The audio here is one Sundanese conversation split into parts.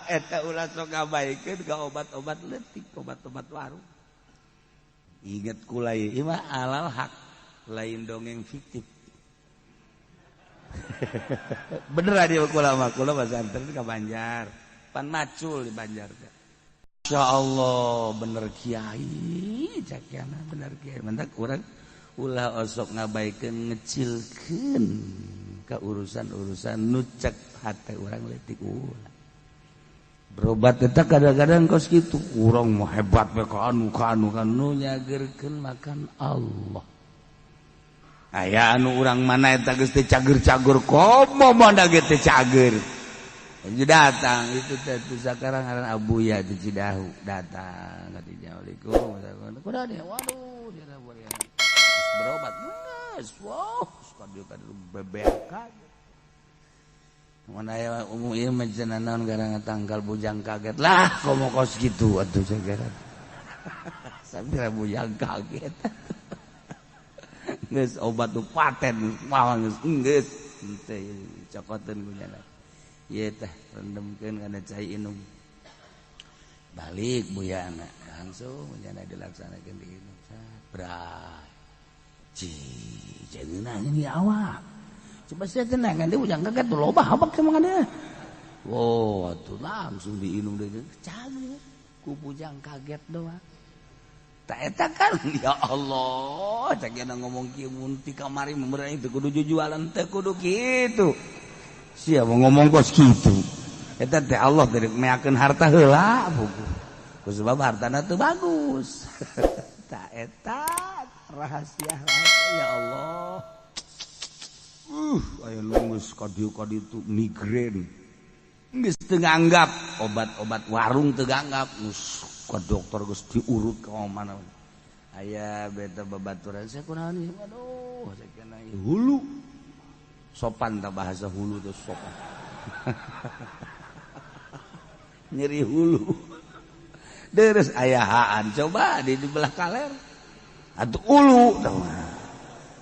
Eta ulah sok ngabaikeun ka obat-obat leutik, obat-obat warung. Inget kula ieu mah alal hak, lain dongeng fiktif. Bener adi kula mah pesantren ka Banjar. Pan macul di Banjar teh. Insyaallah bener kiai, cakiana bener kiai. Mentak urang ulah osok ngabaikeun ngecilkeun ka urusan-urusan nu cek hate urang leutik ulah. Berobat eta kadang-kadang kos kitu, urang mah hebat we ka anu nu nyageurkeun makan Allah. Aya anu urang mana eta geus teu cager-cager komo manda ge teu cager. Jadi datang itu teh sakarang ngaran Abuya di Cidahu datang katinya Assalamualaikum. Kuda dia waduh dia bari. Berobat geus wow kadieu bebeakan. Mana aya umum ieu mah cenah naon garana tanggal bujang kaget. Lah komo kos kitu atuh sagara. Sambil bujang kaget. Geus obat nu paten mah geus teh cokoteun kunyana. Ieu teh rendemkeun kana cai inung. Balik buyana langsung kunyana dilaksanakeun di inung. Bray. Jangeunah ini awak. Coba saya tenang kan dia ujang kaget tuh loba habak sama ada. Wow, tuh langsung diinum deui cager. Ku bujang kaget doang. Tak eta kan ya Allah, cakena ngomong kieu mun ti kamari memberahi teu kudu jujualan teu kudu kitu. Sia mau ngomong kos kitu. Eta teh Allah teh meakeun harta heula buku. Ku sebab hartana teu bagus. Tak eta rahasia ya Allah. Aya lungus kadieu itu migrain. Geus teu nganggap obat-obat warung teu nganggap. Ka dokter geus diurut ka mana. Aya beta babaturan saya kunaon ieu? Waduh, sakena hulu. Sopan ta bahasa hulu teh sopan. Nyeri hulu. Deres aya haan coba di belah kaler. Atuh ulu tah.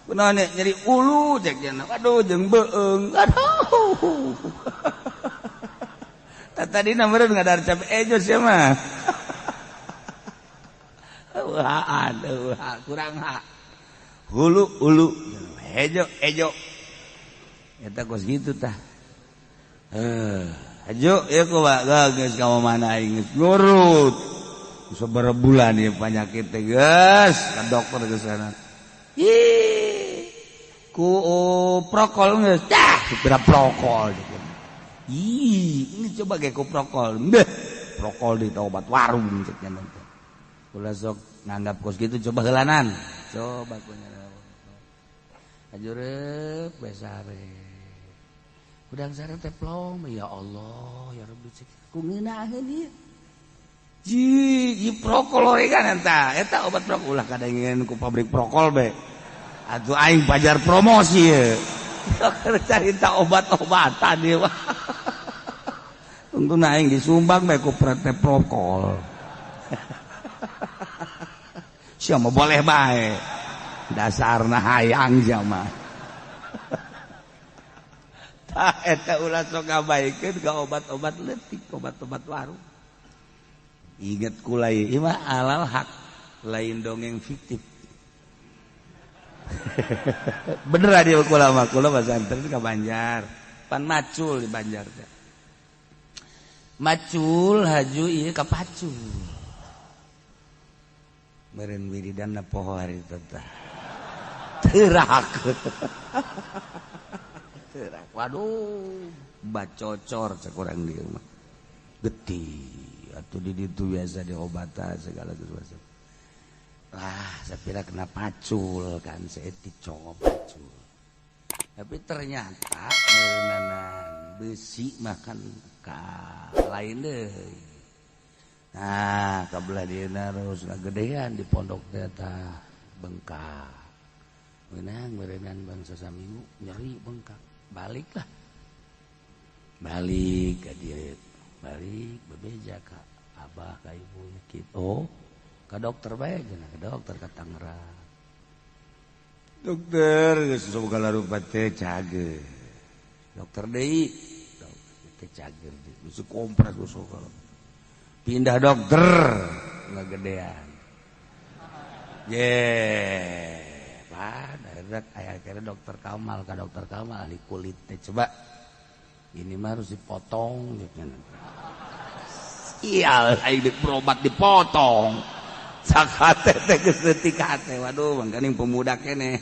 Kunaon nyeri ulu cek cenah. Aduh jeung beueung. Aduh. Tadina meureun ngadar cap ejo sia mah. Haan, kurang ha. Hulu ulu. Ejo. Eta kos gitu tah. Ajo ya kumaha geus ka mana aing geus ngurut. Sabaraha bulan ieu panyakit teh geus ka dokter geus sana. Ku prokol geus tah supira prokol. Ini coba ge ku prokol. Beh, prokol di obat warung cek nya teh. Ulah sok nganggap kos gitu coba heulanan. Coba kunya. Ajureup besare. Udang sare teh plong ya Allah ya Rabbi cek ku ngeunaheun ieu. Ji prokol we kan eta obat prokol ulah kadengeun ku pabrik prokol be. Atuh aing pajar promosi ye. Carita obat-obatan ieu mah. Untungna aing disumbang bae ku PT Prokol. Sia mah boleh bae. Dasarna hayang jama. Tah eta ulah sok ngabaikeun ka obat-obat leutik, obat-obat warung. Inget kula ieu mah alal hak, lain dongeng fiktif. Bener adi kula mah pesantren ka Banjar. Pan macul di Banjar teh. Macul haju ieu ka pacul. Meureun wiridanna poho hari teh. Teurak. Teurak. Waduh, bacocor cek urang dieu mah. Getih atuh di ditu biasa diobatan segala sesuatu. Sapira kena pacul kan seetik cowok pacul. Tapi ternyata meureunana besi makan ka lain deui. Nah, kabelah dieuna terus ngagedean di pondok teh tah bengkak. Meureunang bangsa saminggu nyeri bengkak. Baliklah. Balik ka dieu. Balik bebeja ka abah ka ibu kitu. Ka dokter bae cenah, ka dokter ka Tangerang. Dokter geus segala rupa teh cageut. Dokter deui. teh cager di kompres usul pindah dokter nggak gedean daerah akhirnya dokter Kamal ahli kulit teh coba ini mah harus dipotong iya ini berobat dipotong sakate teh kesetika teh waduh mangkaning pemuda kene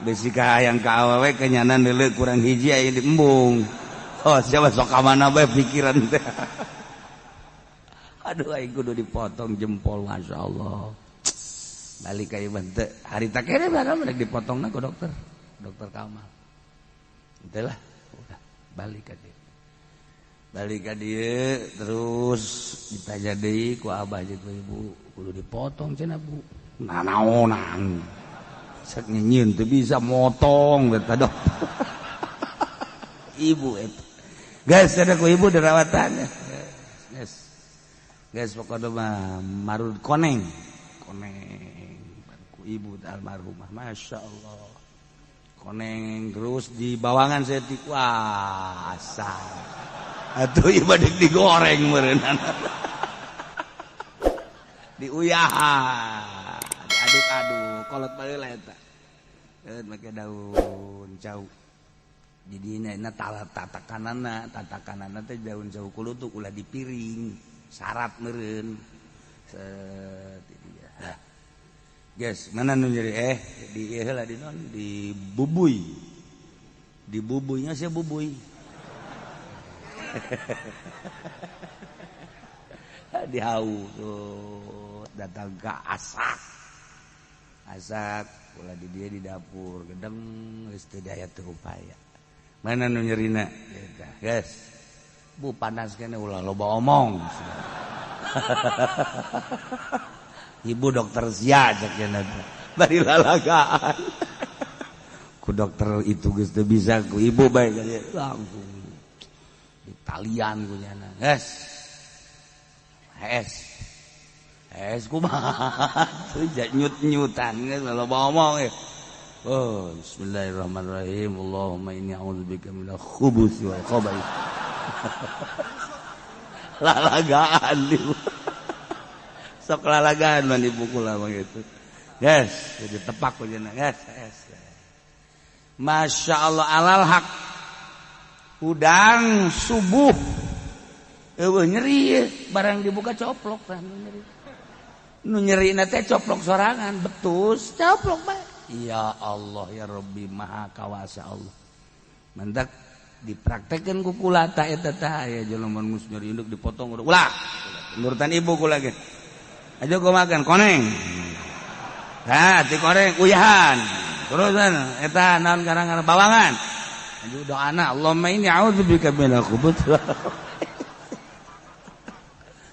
besi ka hayang ka awewe kenyanan deuleu kurang hiji aya di embung oh siapa sok ka mana bae pikiran teh aduh aing kudu dipotong jempol masyaallah balik ka ieu teh harita kene barang rek dipotongna ku dokter Kamal teh lah udah balik ka dieu terus ditanya deui ku abah jeung ku ibu kudu dipotong cenah bu nanaonan sak nyeun teu bisa motong eta dokter ibu eta geus ada ku ibu dirawatan geus pokona mah marud koneng ku ibu almarhumah masyaallah koneng terus di bawangan saya ti kuasa atuh ieu badek digoreng meureunana diuyahan diaduk-aduk kolot baheula eta make daun cau jadi na tatakanana teh daun cau kulutuk ulah di piring syarat meureun nah guys mana nu jadi di ieu heula di non di bubuynya sia bubuy dihau tuh datang ke asak ulah di dia di dapur gedeng geus teu daya teu upaya mana nu nyerina guys bu panas kene ulah loba omong ibu dokter sia cek cenah bari lalagaan ku dokter itu geus teu bisa ku ibu bae langsung Italian ku nyana kumaha teu nyut-nyutan geus loba omong oh bismillahirrahmanirrahim Allahumma inni a'udzubika minal khubuthi wal khaba'ith lalagaan ibu sok lalagaan man ibu kula mah gitu guys jadi tepak ku cenah guys masyaallah alal haq udang subuh eueuh nyeri barang dibuka coplok tah nu nyeri na teh coplok sorangan betus coplok bae ya Allah ya Rabbi maha kawasa Allah mendak dipraktekkeun ku kula ta eta tah aya jelema nu nyeri induk dipotong ulah nurutan ibu kula ge aja gua makan koneng ha ti koneng uyahan terusan eta naon garang-garang bawangan aja doana Allahumma inni a'udzubika minal khubuthi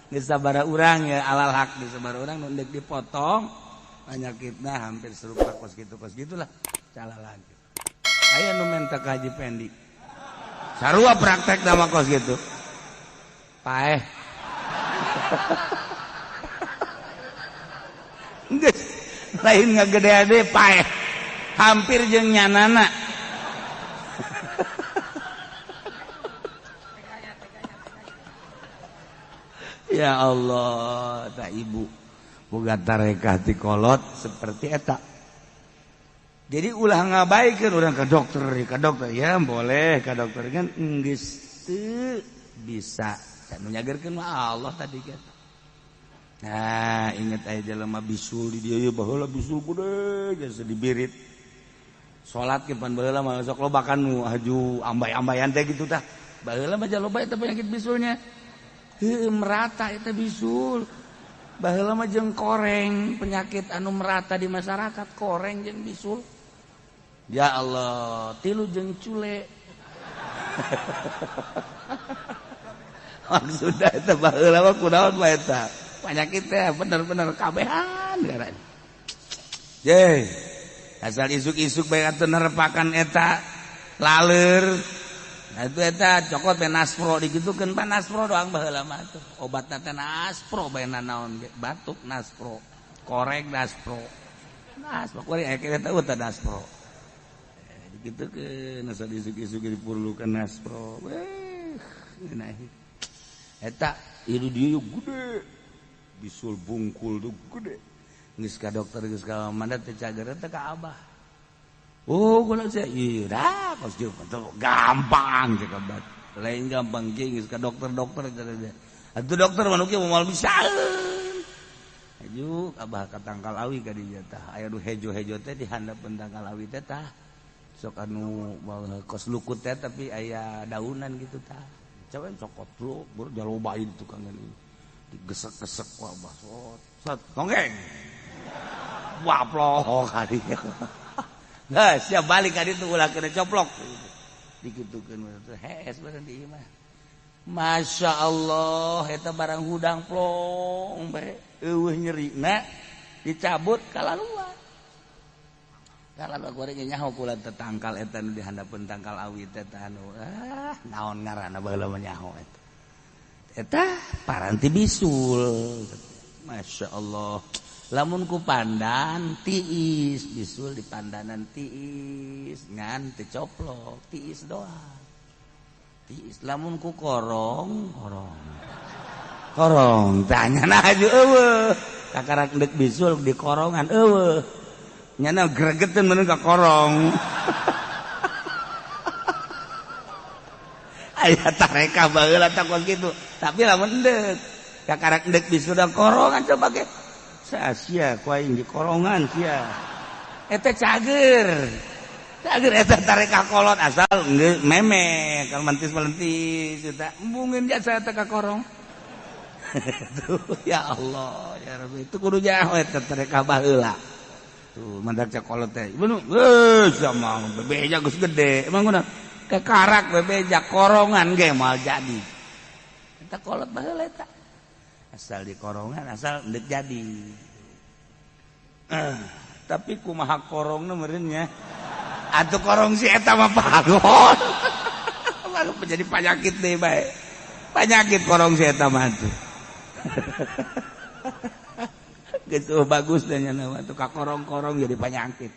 geus sabaraha urang ya alal haq di sabaraha urang nu deuk dipotong penyakitna hampir serupa kos gitulah cala lagi aya nu menta ka Haji Pendi sarua praktek nama kos gitu paeh geus lain ngagede-ade paeh hampir jeung nyanana ya Allah tak ibu boga tarekah ti kolot seperti eta jadi ulah ngabaikeun urang ka dokter ya boleh ka dokter kan geus teu bisa nu nyagerkeun mah Allah tadi kan nah inget aya jelema bisul di dieu baheula bisul gede geus dibirit salat ke pan baheula mah sok lobakan nu haju ambay-ambayan teh gitu tah baheula mah loba eta penyakit bisulnya merata itu bisul baheula mah jeung koreng penyakit anu merata di masyarakat koreng jeung bisul ya Allah tilu jeung cule maksudna eta baheula mah kunaon bae eta penyakit teh bener-bener kabehan garana ye asal isuk-isuk bae atuh nerepakan eta laleur nah itu eta cokot teh naspro digitukeun pan naspro doang baheula mah tuh obatna teh naspro baena naon batuk naspro korek naspro korek aya teh teh naspro digitukeun asal isuk-isuk diperlukeun naspro eta ieu dieu gede bisul bungkul tuh gede geus ka dokter geus ka mandat teh cager teh ka abah oh kunaon sih ieu dah kos jeung gampang cek abah lain gampang ge geus ka dokter atuh dokter manu kieu moal bisaeun aju abah ka tangkal awi ka dieu tah aya nu hejo-hejo teh di handapeun tangkal awi teh tah sok anu kos lukut teh tapi aya daunan gitu tah coba cokot bro jalobain tukang ini digesek-gesek ku abah sot tongkeng waplok kali nah siap balik ka ditu ulah kena coplok dikitukeun hees bareng di imah Masya Allah eta barang hudang plong bae eueuh nyerina dicabut kalaluan goreng nyaho kula teh tangkal eta nu di handapeun tangkal awi teh anu naon ngaranna baheula mah nyaho eta paranti bisul Masya Allah lamun ku pandan tiis bisul di pandanan tiis ngan teu coplok tiis doang tiis lamun ku korong tanya aju eueuh kakarak deuk bisul di korongan eueuh nyana gregeteun meureun ka korong aya tareka baheula takon kitu tapi lamun deuk kakarak deuk bisul da korongan coba ge sia ku aing di korongan sia eta cager eta tareka kolot asal meme kalau mentis eta embungin jasa eta ka korong tuh ya Allah ya Rabbi itu kudu nyaho eta tareka baheula tuh mandak cak kolot teh bener sama bebeja geus gede emang kunaon kekarak bebeja korongan ge moal jadi eta kolot baheula eta asal di korongan asal deuk jadi tapi kumaha korongna meureun nya atuh korong si eta mah pagon baru menjadi penyakit deh bae penyakit korong si eta mah tuh gitu bagus dan nyana tuh ka korong-korong jadi penyakit